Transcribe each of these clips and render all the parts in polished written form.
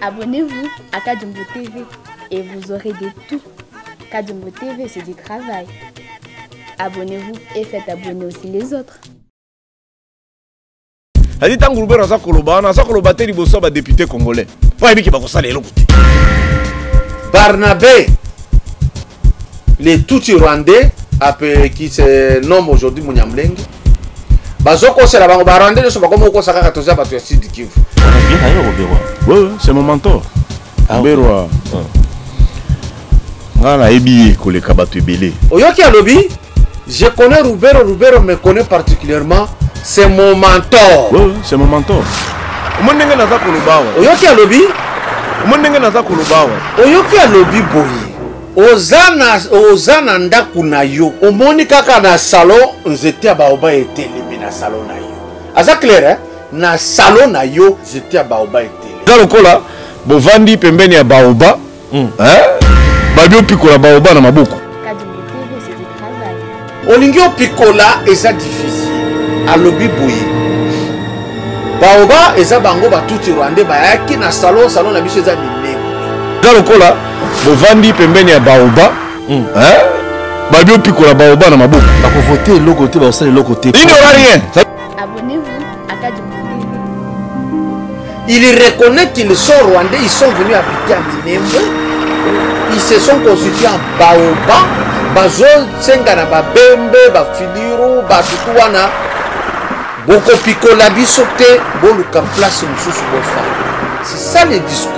Abonnez-vous à Kadjumbo TV et vous aurez de tout. Kadjumbo TV, c'est du travail. Abonnez-vous et faites abonner aussi les autres. Adi tangu Roubert aza koloba na aza koloba te liboso ba député congolais. Po yebi ki ba kosala eloko te. Barnabé, les Tutsi-Rwandais, qui se nomme aujourd'hui Munyamlenge, bazoko c'est la bango barandais ne sont pas comme au Kosaka Katoza Batu Sud Kivu. Oui, c'est mon mentor. Berwa. Ngana ebi koleka batu ebele. Oyoki alobi, je connais Roubero, Roubero me connaît particulièrement, c'est mon mentor. Oui, c'est mon mentor. Omondenge naza koloba wa. Oyoki alobi, omondenge naza koloba wa. Oyoki alobi boyi. Ozana ndaku na yo. Omoni kaka na salon, nzete ya baoba etelemi na salon na yo. Aza clair hein? Na salon na yo, nzete ya baoba etelemi. Za lokola, bovandi pembeni ya baoba. Hein? Babio pikola baoba na maboko. Kadjumbo TV, c'est du travail. Olingio pikola eza difficile. Alobi boyi. Baoba eza bango ba Tutsi-Rwandais bayaki na salon na biso eza minene. Za lokola, bovandi pembeni ya baoba. Hein? Babio pikola baoba na maboko. Bako voter l'autre côté, bako l'autre côté. Il n'y aura rien. Abonnez-vous à Kadjumbo TV. Il reconnaît qu'ils sont rwandais, ils sont venus habiter à Minembwe. Ils se sont constitués en baoba. Bazo senga na babembe, bafiliru, batutuana. Boko pikola bisote, boluka place mususu bofa. C'est ça le discours.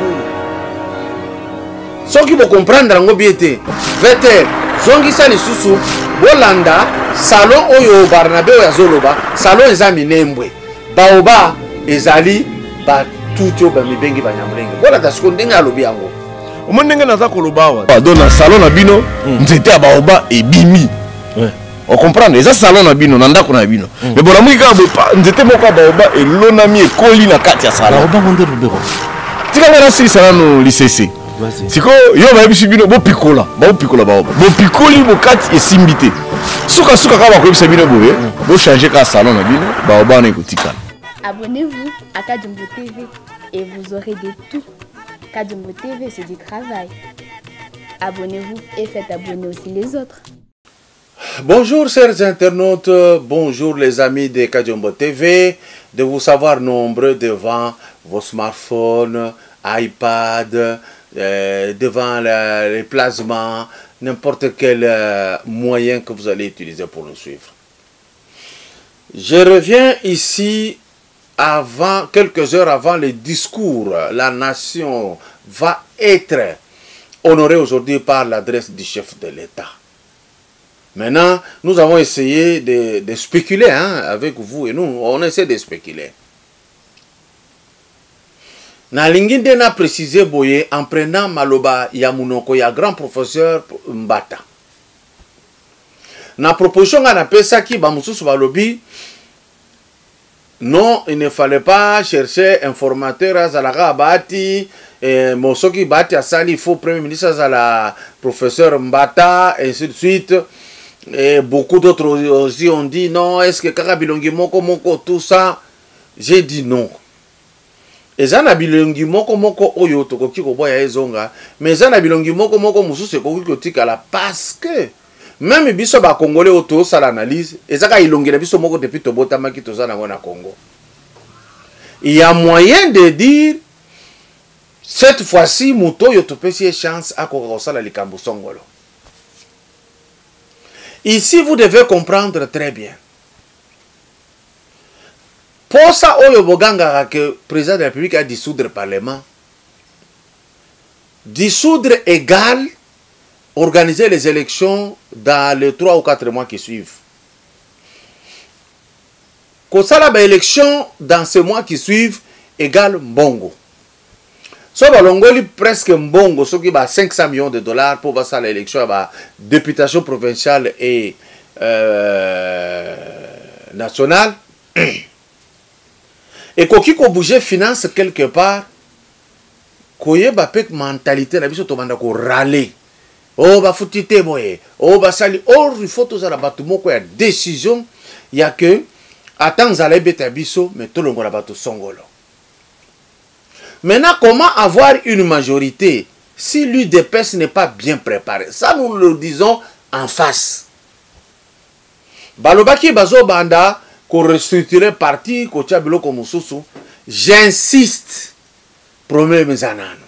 Ceux qui vont comprendre dans l'obéité, vete, zongi sa lisusu, bolanda, salon oyo Barnabé oyazoloba, salon eza Minembwe. Baoba ezali ba tuto ba mibengi ba nyamlenge. Bola tasiko ndenge alobi yango. Omondenge naza koloba wa. Don na salon na bino, nzete ya baoba ebimi. On comprend, eza salon na bino, na ndako na bino. Mais bon amuki ka bopa, nzete moko ya baoba elonami ekoli na kati ya salon. Baoba monde Roubero. Tika ngana sili salano lisese. Siko yo ba yebisi bino bo pikola baoba. Bo pikoli bo kati esimbi te. Suka ka ba ko yebisa bino boye, bo changer ka salon na bino, baoba na ekotika. Abonnez-vous à Kadjumbo TV et vous aurez de tout. Kadjumbo TV, c'est du travail. Abonnez-vous et faites abonner aussi les autres. Bonjour chers internautes, bonjour les amis de Kadjumbo TV, de vous savoir nombreux devant vos smartphones, iPad, devant les plasmas, n'importe quel moyen que vous allez utiliser pour nous suivre. Je reviens ici quelques heures avant le discours. La nation va être honorée aujourd'hui par l'adresse du chef de l'État. Maintenant, nous avons essayé de spéculer avec vous et nous, on essaie de spéculer. Nalinginde n'a précisé boye en prenant maloba yamunoko ya grand professeur Mbata. Na proposition à la qui bamususu balobi. Non, il ne fallait pas chercher informateur à Zalaga Bati, Mosoki Bati à Sali, il faut Premier ministre à la professeur Mbata, et ainsi de suite. Et beaucoup d'autres aussi ont dit non, est-ce que Karabilongi Moko Moko, tout ça? J'ai dit non. Et Zana Bilongi Moko Moko Oyo Tokoki Koboya Ezonga, mais Zana Bilongi Moko Moko Moussou se Koki là parce que même biso ba congolais auto ça l'analyse et ça ilongela biso moko depuis tobota maki tozana na Congo. Il y a moyen de dire cette fois-ci muto yo topesi chance à kokosala likambo songolo. Ici vous devez comprendre très bien. Pour ça oyo boganga que le président de la République a dissoudre le parlement. Dissoudre égale organiser les élections dans les 3 ou 4 mois qui suivent. Quand ça la élection dans ces mois qui suivent égale mbongo. So balongoli presque mbongo, ce qui va 500 millions de dollars pour passer l'élection à la députation provinciale et nationale. Et quand on bouge finance quelque part, koye ba pek mentalité na biso to banda ko râler. Oh ba futite boye, oh ba sali, or il faut tous la batu moko ya décision, il y a que attends zala beta biso mais tout le monde batu songolo. Maintenant comment avoir une majorité si l'UDPS n'est pas bien préparé? Ça nous le disons en face. Balobaki bazo banda ko restructurer parti ko tia biloko mususu. J'insiste. Problème zanano.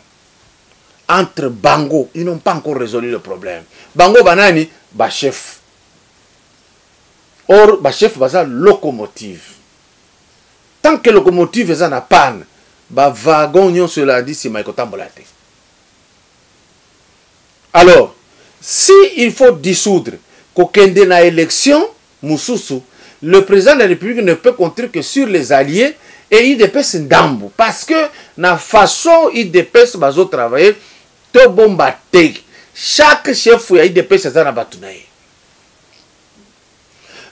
Entre Bango, ils n'ont pas encore résolu le problème. Bango banani, ba chef. Or, ba chef baza locomotive. Tant que locomotive est en panne, ba wagon nyon cela dit si maïko tambolate. Alors, si il faut dissoudre kokende na élection, mususu, le président de la République ne peut compter que sur les alliés et IDPS ndambu. Parce que na façon IDPS bazo travailler, to bomba te. Chaque chef ya IDPS est na batunaye.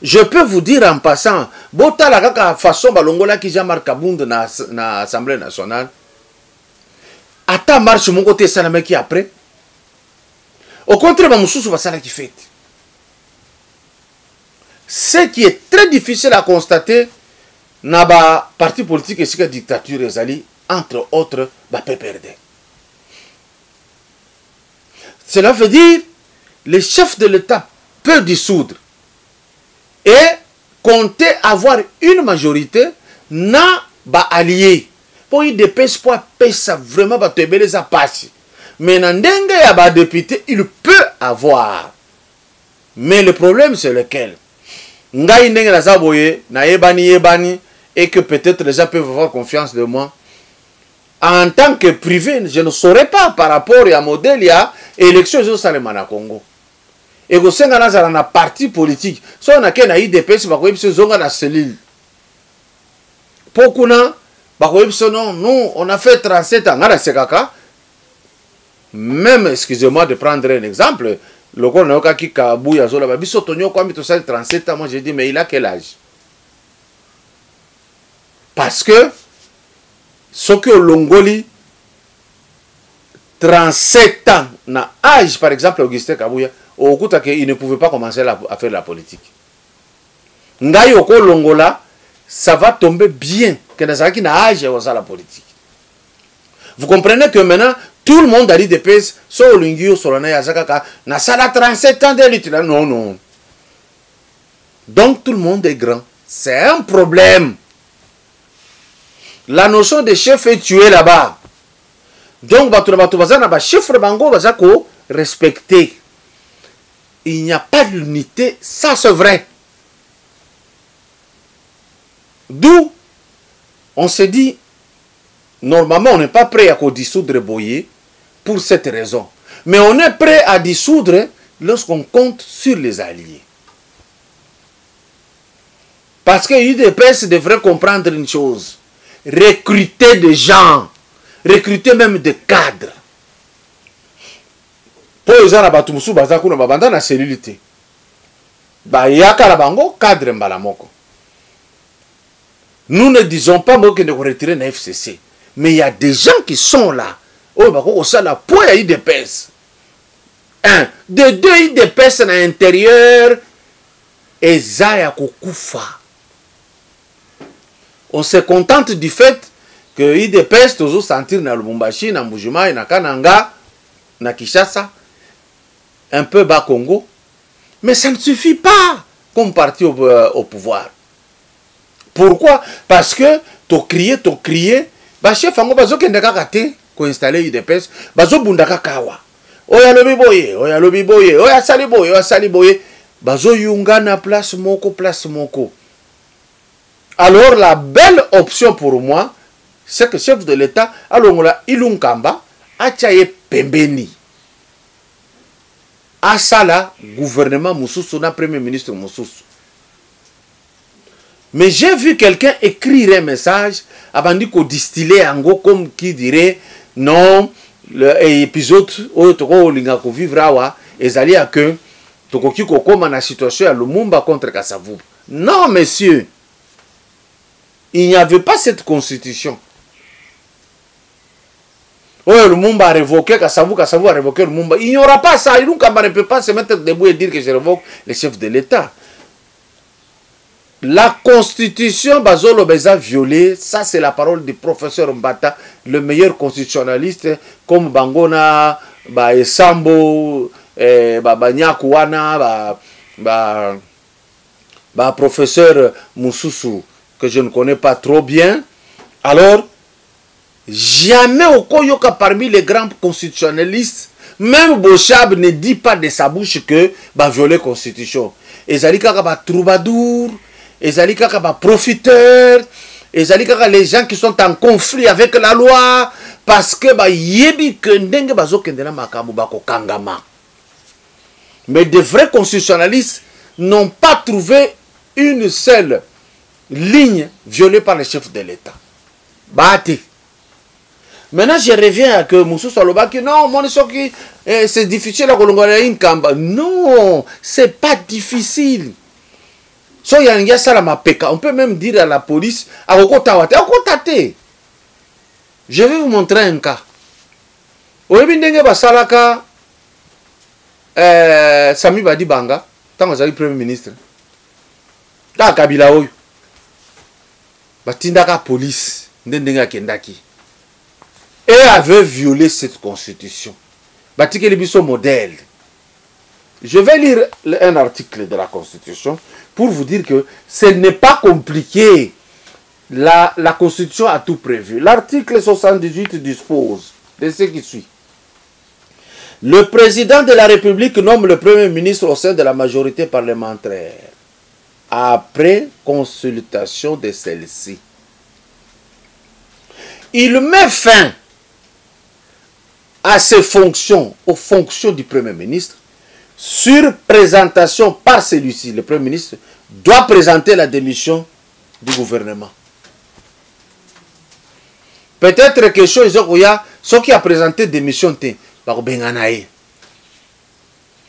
Je peux vous dire en passant, bota la kaka façon balongola ki Jean-Marc Kabund na Assemblée nationale. Ata marche mon côté ça qui après. Au contraire, ba mususu ba sala ki fait. Ce qui est très difficile à constater, Naba parti politique et ce que dictature ezali entre autres ba PPRD. Cela veut dire le chef de l'État peut dissoudre et compter avoir une majorité na ba allié pour y dépêcher pour pesa vraiment ba tebele za passe. Mais n'andenge ya ba député il peut avoir. Mais le problème c'est lequel? Ngai ndenge la zaboye na yebani et que peut-être les gens peuvent avoir confiance de moi. En tant que privé, je ne saurais pas par rapport à modèle, il y a élection au Salemana Congo. Et que c'est un parti politique. Si on a qu'un IDPS, on a une cellule. Pourquoi non, nous, on a fait 37 ans. Même, excusez-moi de prendre un exemple, le colonel qui Kabouya Zola, Biso Tonio, quand il a 37 ans, moi j'ai dit, mais il a quel âge? Parce que ce que Longoli, 37 ans, na âge, par exemple, Augustin Kabouya, il ne pouvait pas commencer à faire la politique. Ngai Oko Longola, ça va tomber bien que dans âge à la politique. Vous comprenez que maintenant, tout le monde a dit des pèses, sur Lingio, sur la Nayazaka, na sala 37 ans de lutte. Non, non. Donc tout le monde est grand. C'est un problème. La notion de chef est tuée là-bas. Donc, chiffre bango bazako respecté. Il n'y a pas d'unité, ça c'est vrai. D'où on se dit, normalement on n'est pas prêt à dissoudre Boye pour cette raison. Mais on est prêt à dissoudre lorsqu'on compte sur les alliés. Parce que l'UDPS devrait comprendre une chose. Recruter des gens, recruter même des cadres. Pour les gens qui sont dans la cellule, nous ne disons pas que nous retirer la FCC, mais il y a des gens qui sont là. Oh, ça la poids IDPS. Un, de deux IDPS à l'intérieur, et Zaya Kokufa. On se contente du fait que IDPS toujours sentir dans le Lubumbashi, dans Mbujima, dans Kananga, dans Kinshasa, un peu bas Congo. Mais ça ne suffit pas comme parti au pouvoir. Pourquoi? Parce que tu crier, bah chef Ango bazo kendaka kate ko installer IDPS, bazo bundaka kawa. Oya lobi boye, oya sali boye, bazo yungana place moko. Alors la belle option pour moi, c'est que le chef de l'État, alors Ilung Kamba, a tchaye pembeni. asala gouvernement mosusu na premier ministre mosusu. Mais j'ai vu quelqu'un écrire un message abandi ko distiller ango comme qui dirait non l'épisode oyo toko linga ko vivre awa ezali a que tokoki ko koma na situation ya Lumumba contre Kasavubu. Non messieurs, il n'y avait pas cette constitution. Oh, Lumumba a révoqué Kasavubu, Kasavubu a révoqué Lumumba. Il n'y aura pas ça. Lumumba ne peut pas se mettre debout et dire que je révoque les chefs de l'État. La constitution Bazolo Beza violée, ça c'est la parole du professeur Mbata, le meilleur constitutionnaliste, comme Bangona, Esambo, Nyakuana, professeur Moussoussou, que je ne connais pas trop bien. Alors, jamais au Koyoka parmi les grands constitutionnalistes, même Bochab ne dit pas de sa bouche que violer la constitution. Et Zalika troubadour, et Zalika profiteur, et Zalika les gens qui sont en conflit avec la loi, parce que yebi que ndenge bazo kendena makamu bako kangama. Mais de vrais constitutionnalistes n'ont pas trouvé une seule ligne violée par les chefs de l'État. Bati. Maintenant, je reviens à que Moussou Saloba qui non, c'est difficile à Kolongola une kamba. Non, c'est pas difficile. So yanga sala mapeka, on peut même dire à la police akokotawate, akotate. Je vais vous montrer un cas. Oyebi ndenge basalaka Sami Badi Banga, tant que premier ministre. Ta Kabila oyo. Batindaka police, ndenge kendaki. Et avait violé cette constitution. Batike Libiso modèle. Je vais lire un article de la constitution pour vous dire que ce n'est pas compliqué. La constitution a tout prévu. L'article 78 dispose de ce qui suit. Le président de la République nomme le premier ministre au sein de la majorité parlementaire après consultation de celle-ci. Il met fin à ses fonctions, aux fonctions du Premier ministre, sur présentation par celui-ci. Le Premier ministre doit présenter la démission du gouvernement. Peut-être que ce qui a présenté démission,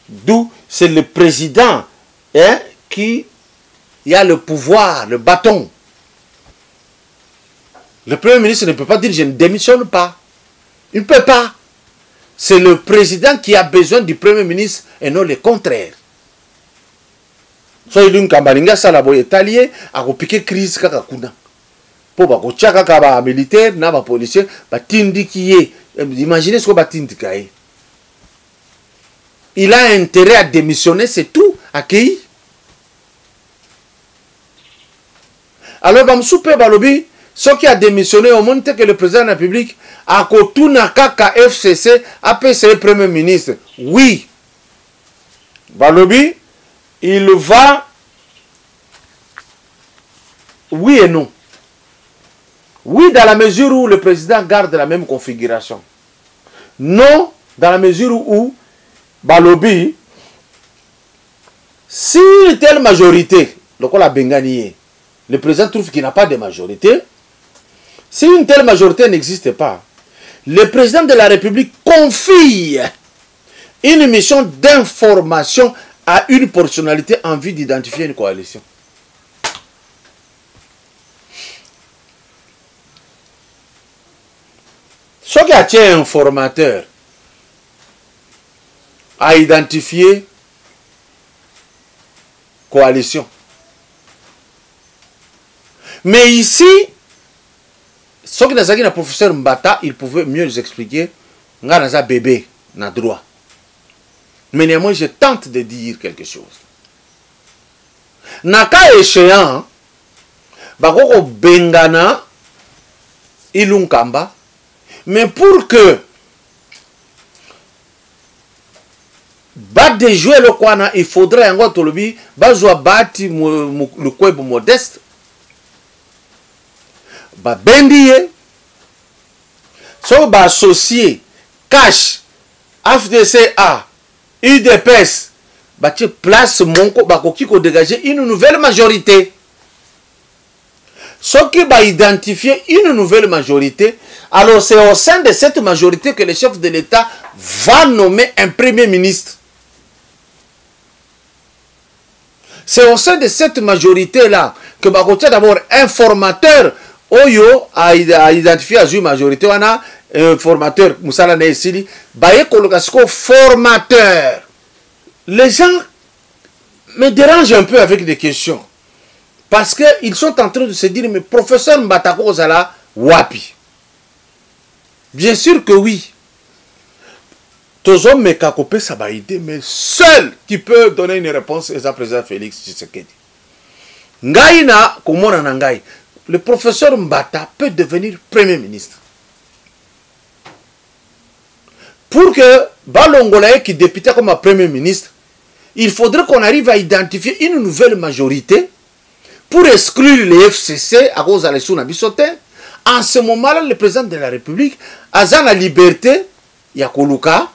d'où c'est le président qui a le pouvoir, le bâton. Le Premier ministre ne peut pas dire je ne démissionne pas. Il ne peut pas. C'est le président qui a besoin du Premier ministre et non le contraire. So il kambalinga sala boye talier a piquer crise kaka kuna. Po ba ko chaka ka ba militaire na ba policier ba tindi kiye. Imaginez ce que ba tindi kaye. Il a intérêt à démissionner, c'est tout, accueilli. Alors ba msupe balobi ce qui a démissionné au monde que le président de la République a kotuna kaka FCC APC Premier ministre. Oui. Balobi, il va. Oui et non. Oui, dans la mesure où le président garde la même configuration. Non, dans la mesure où Balobi, si telle majorité, le président trouve qu'il n'a pas de majorité. Si une telle majorité n'existe pas, le président de la République confie une mission d'information à une personnalité en vue d'identifier une coalition. Ce qui a été un informateur à identifier coalition. Mais ici, ce qui est le professeur Mbata, il pouvait mieux nous expliquer. Nganaza bébé n'a droit. Mais néanmoins, je tente de dire quelque chose. Naka échéant, bakoko bengana ilunkamba, mais pour que bat de jouer le kwana, il faudrait encore tolobi bazwa bati le kwebo modeste. Ba bendiye so ba associé cash FDCA UDPS batie place monko bakoki ko dégager une nouvelle majorité. Ce qui va identifier une nouvelle majorité, alors c'est au sein de cette majorité que le chef de l'État va nommer un premier ministre. C'est au sein de cette majorité-là que va coûter d'abord un formateur. Oyo a identifié une majorité. On a un formateur, Moussala Naïsili, baye colocation formateur. Les gens me dérangent un peu avec des questions. Parce qu'ils sont en train de se dire, mais professeur Mbatako Ozala, wapi. Bien sûr que oui. Tous hommes me kakopé ça va aider, mais seul qui peut donner une réponse est le président Félix Tshisekedi. Ngaïna, komona nangai, le professeur Mbata peut devenir premier ministre. Pour que Balongolaye qui député comme premier ministre, il faudrait qu'on arrive à identifier une nouvelle majorité pour exclure les FCC à cause de la sous-nabisoté. En ce moment-là, le président de la République a la liberté, il y a Koluka,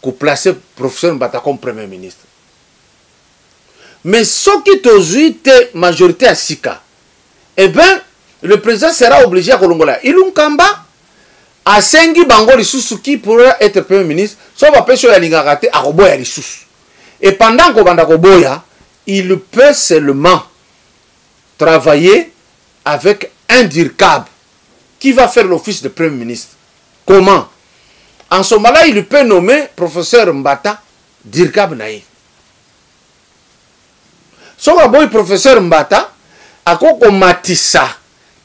pour placer le professeur Mbata comme premier ministre. Mais ce qui est majorité à Sika, eh bien, le président sera obligé à Kolongola. Ilunkamba, à Sengi Bango Lissusuki pourra être premier ministre, sauf à Pesho Yalingagate à Roboya Lissus. Et pendant qu'Obanda Roboya, il peut seulement travailler avec un DIRCAB qui va faire l'office de premier ministre. Comment? En ce moment-là, il peut nommer professeur Mbata DIRCAB Naï. Son boy professeur Mbata, à quoi Matissa,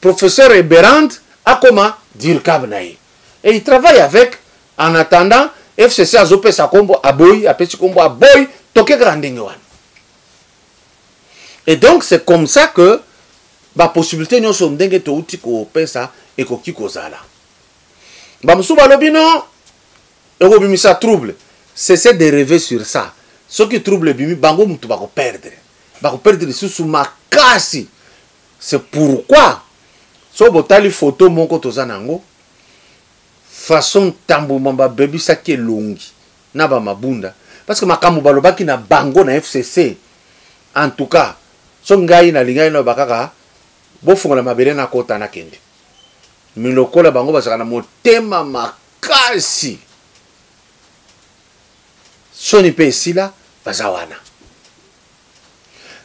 professeur Eberand, à comment DIRCAB Naï. Et il travaille avec, en attendant, FCC a zopé sa combo à boy, à petit combo à boy, toke grandingwan. Et donc, c'est comme ça que la possibilité de nous dengue to uti ko pesa et ko kiko zala. Bamsuba lobino, et ko bimisa trouble. Cessez de rêver sur ça. Ce qui trouble bimi, bango mutu bako perdre. Bako perdre sous makasi. C'est pourquoi, so botali photo monko tozanango, façon tambu mamba baby saki longi, na ba mabunda. Parce que makamu balobaki na bango na FCC. En tout cas, so ngai na lingai no bakaka, bofungola mabele na kota na kende. Milokola bango basaka na motema makasi. Soni pe sila bazawana.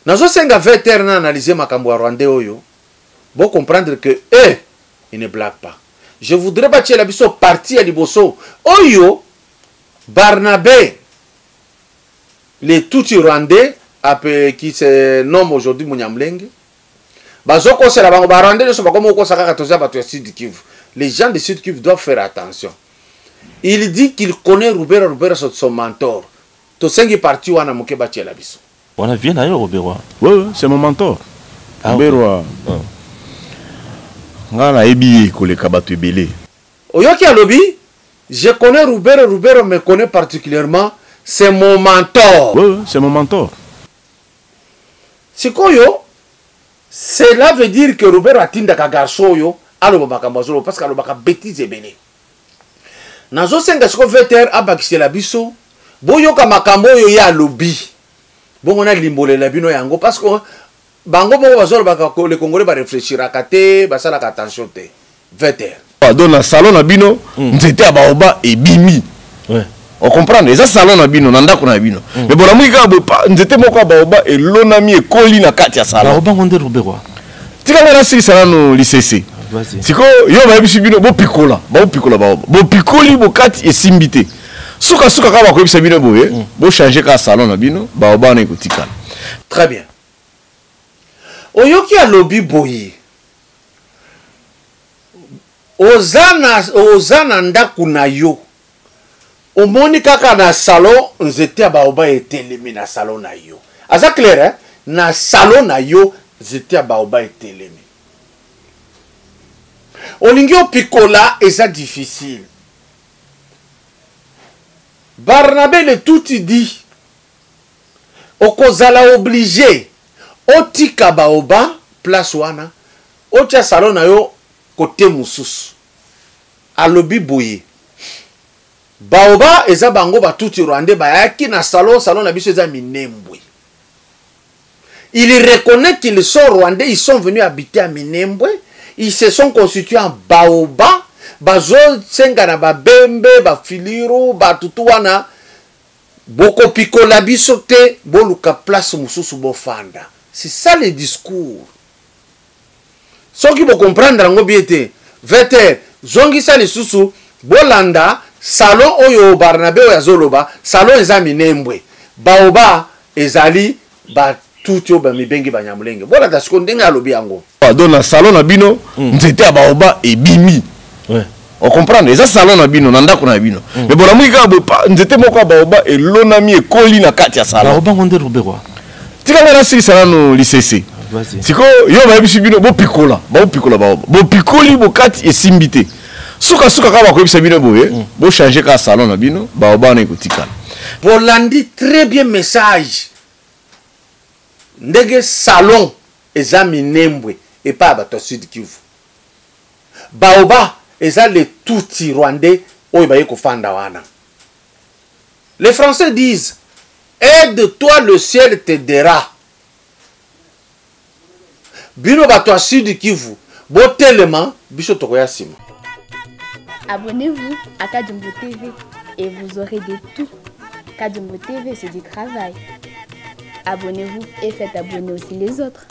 Nazo senga veter na analyser makambo rwandais oyo. Bon comprendre que il ne blague pas. Je voudrais bâtir la biso parti à liboso. Oyo Barnabé les tout rwandais qui se nomme aujourd'hui Munyamlenge. Bazoko c'est la bango rwandais ne sont pas comme au Kosaka Katoza Batu Sud Kivu. Les gens de Sud Kivu doivent faire attention. Il dit qu'il connaît Rubera son mentor. Tosengi parti wana moke bâtir la biso. On a bien d'ailleurs Robert. Oui, c'est mon mentor. Robert. Ngana ebi koleka batu ebele. Oyoki alobi, je connais Rubero me connaît particulièrement, c'est mon mentor. Oui, c'est mon mentor. Sikoyo, cela veut dire que Rubero atinda ka garçon yo, alo makamazolo parce que alo baka bêtise ebele. Nazo senga siko veter abakisi la biso, boyoka makambo yo ya lobi. Bongo na limbole la bino yango parce que bango bongo bazolo baka les Congolais ba réfléchir akate basala ka attention te. Veter. Dans le salon na bino, nzete ya baoba ebimi. Ouais. On comprend les salon na bino nanda ko na bino. Mais bon amuki ka bopa nzete moko ya baoba elonami ekoli na kati ya salon. Robert Gonde Robert. Tika ngana sili salon l'ICC. Vas-y. Siko yo ba yebisi bino bo pikola baoba. Bo pikoli bo kati esimbité. Suka ka ba ko yebisa bino boye, bo changer ka salon na bino, baoba na ekotika. Très bien. Oyoki alobi boye. Ozana ndaku na yo. Omoni kaka na salon nzete ya baoba etelemi na salon na yo. Aza clair hein? Na salon na yo nzete ya baoba etelemi. Olingi opikola eza difficile. Barnabé le tout dit. Okozala obligé. Otika baoba place wana. Otia salon na yo côté moussus. Alobi boye. Baoba eza bango batuti rwandais bayaki na salon na biso eza Minembwe. Il reconnaît qu'ils sont rwandais, ils sont venus habiter à Minembwe, ils se sont constitués en Baoba, bazo senga na babembe, bafiliru, batutu wana boko pikola biso te boluka place mususu bofanda. C'est ça le discours. Ceux qui vont comprendre ngo biete, vete zongi sa lisusu bolanda salon oyo Barnabe oyo azoloba, salon eza Minembwe. Baoba ezali ba tout ba mibengi banyamulenge. Voilà da siko ndenge alobi yango. Donc na salon na bino nzete ya Baoba ebimi. Ouais. On comprend eza salon na bino na ndako na bino. Mais bon amuki ka nzete moko ya Baoba elonami ekoli na kati ya salon. Baoba ngonde Roberwa. Tika ngana sili salon lycée. Vas-y. Siko yo ba yebisi bino bo pikola Baoba. Bo pikoli bo kati esimbite. Suka ka ba ko yebisa bino boye, bo changer ka salon na bino, Baoba na ekotika. Bolandi très bien message. Ndege salon eza Minembwe et pas bato Sud Kivu. Baoba eza le tuti rwandais oyo baye kofanda wana. Les Français disent aide-toi le ciel t'aidera. Bino bato Sud Kivu botelema biso tokoya sima. Abonnez-vous à Kadjumbo TV et vous aurez de tout. Kadjumbo TV, c'est du travail. Abonnez-vous et faites abonner aussi les autres.